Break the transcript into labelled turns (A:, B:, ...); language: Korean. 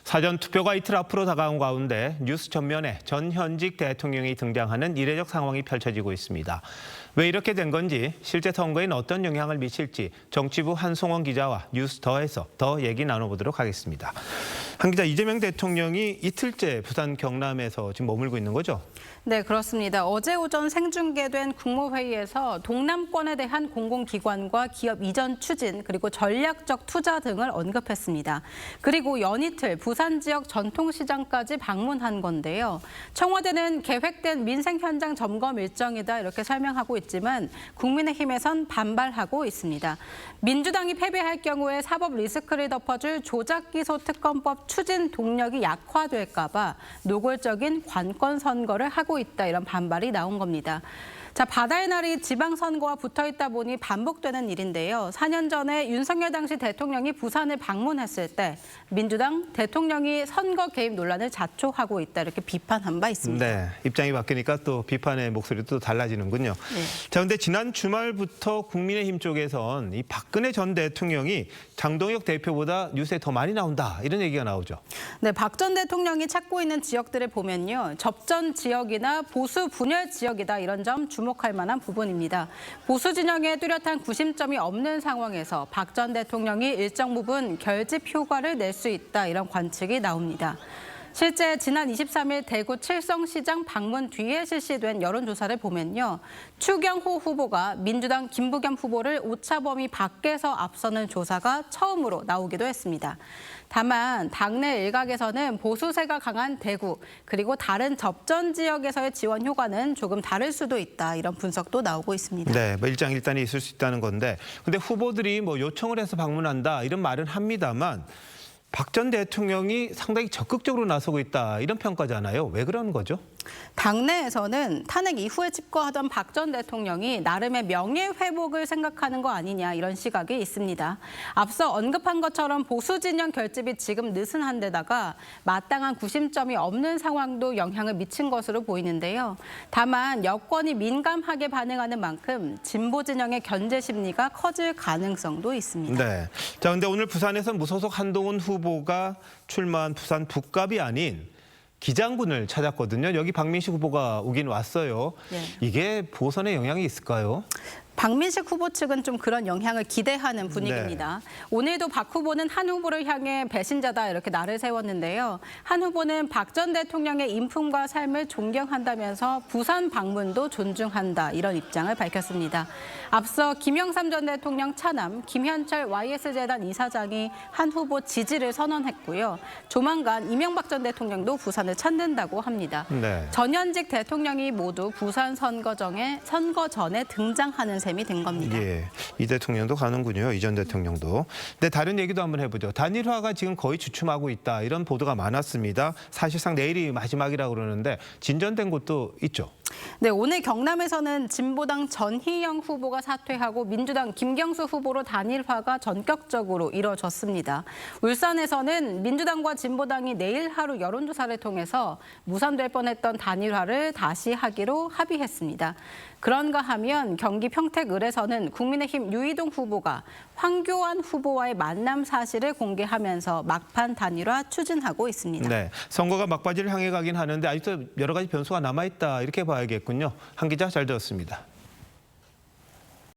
A: 사전 투표가 이틀 앞으로 다가온 가운데 뉴스 전면에 전현직 대통령이 등장하는 이례적 상황이 펼쳐지고 있습니다. 왜 이렇게 된 건지, 실제 선거에는 어떤 영향을 미칠지 정치부 한송원 기자와 뉴스더에서 더 얘기 나눠보도록 하겠습니다. 한 기자, 이재명 대통령이 이틀째 부산 경남에서 지금 머물고 있는 거죠?
B: 네, 그렇습니다. 어제 오전 생중계된 국무회의에서 동남권에 대한 공공기관과 기업 이전 추진, 그리고 전략적 투자 등을 언급했습니다. 그리고 연이틀 부산 지역 전통시장까지 방문한 건데요. 청와대는 계획된 민생 현장 점검 일정이다 이렇게 설명하고 있지만 국민의힘에선 반발하고 있습니다. 민주당이 패배할 경우에 사법 리스크를 덮어줄 조작기소 특검법 추진 동력이 약화될까 봐 노골적인 관권 선거를 하고 있다, 이런 반발이 나온 겁니다. 자, 바다의 날이 지방선거와 붙어있다 보니 반복되는 일인데요. 4년 전에 윤석열 당시 대통령이 부산을 방문했을 때 민주당 대통령이 선거 개입 논란을 자초하고 있다, 이렇게 비판한 바 있습니다. 네,
A: 입장이 바뀌니까 또 비판의 목소리도 달라지는군요. 네. 자, 근데 지난 주말부터 국민의힘 쪽에선 이 박근혜 전 대통령이 장동혁 대표보다 뉴스에 더 많이 나온다, 이런 얘기가 나오죠.
B: 네, 박 전 대통령이 찾고 있는 지역들을 보면요, 접전 지역이나 보수 분열 지역이다, 이런 점 주목할 만한 부분입니다. 보수 진영에 뚜렷한 구심점이 없는 상황에서 박 전 대통령이 일정 부분 결집 효과를 낼 수 있다, 이런 관측이 나옵니다. 실제 지난 23일 대구 칠성시장 방문 뒤에 실시된 여론조사를 보면요, 추경호 후보가 민주당 김부겸 후보를 오차 범위 밖에서 앞서는 조사가 처음으로 나오기도 했습니다. 다만 당내 일각에서는 보수세가 강한 대구, 그리고 다른 접전 지역에서의 지원 효과는 조금 다를 수도 있다, 이런 분석도 나오고 있습니다.
A: 네, 일장일단이 있을 수 있다는 건데, 근데 후보들이 요청을 해서 방문한다, 이런 말은 합니다만 박 전 대통령이 상당히 적극적으로 나서고 있다, 이런 평가잖아요. 왜 그런 거죠?
B: 당내에서는 탄핵 이후에 집거하던 박 전 대통령이 나름의 명예회복을 생각하는 거 아니냐, 이런 시각이 있습니다. 앞서 언급한 것처럼 보수 진영 결집이 지금 느슨한 데다가 마땅한 구심점이 없는 상황도 영향을 미친 것으로 보이는데요. 다만 여권이 민감하게 반응하는 만큼 진보 진영의 견제 심리가 커질 가능성도 있습니다.
A: 네. 자, 근데 오늘 부산에서 무소속 한동훈 후보가 출마한 부산 북갑이 아닌 기장군을 찾았거든요. 여기 박민식 후보가 오긴 왔어요. 네. 이게 보선에 영향이 있을까요?
B: 박민식 후보 측은 좀 그런 영향을 기대하는 분위기입니다. 네. 오늘도 박 후보는 한 후보를 향해 배신자다, 이렇게 날을 세웠는데요. 한 후보는 박 전 대통령의 인품과 삶을 존경한다면서 부산 방문도 존중한다, 이런 입장을 밝혔습니다. 앞서 김영삼 전 대통령 차남 김현철 YS재단 이사장이 한 후보 지지를 선언했고요. 조만간 이명박 전 대통령도 부산을 찾는다고 합니다. 네. 전현직 대통령이 모두 부산 선거 전에 등장하는 셈이 된 겁니다.
A: 예, 이 대통령도 가는군요. 이 전 대통령도. 근데 다른 얘기도 한번 해보죠. 단일화가 지금 거의 주춤하고 있다, 이런 보도가 많았습니다. 사실상 내일이 마지막이라고 그러는데 진전된 곳도 있죠.
B: 네, 오늘 경남에서는 진보당 전희영 후보가 사퇴하고 민주당 김경수 후보로 단일화가 전격적으로 이뤄졌습니다. 울산에서는 민주당과 진보당이 내일 하루 여론조사를 통해서 무산될 뻔했던 단일화를 다시 하기로 합의했습니다. 그런가 하면 경기 평택을에서는 국민의힘 유이동 후보가 황교안 후보와의 만남 사실을 공개하면서 막판 단일화 추진하고 있습니다.
A: 네, 선거가 막바지를 향해 가긴 하는데 아직도 여러 가지 변수가 남아있다, 이렇게 봐야겠군요. 한 기자, 잘 들었습니다.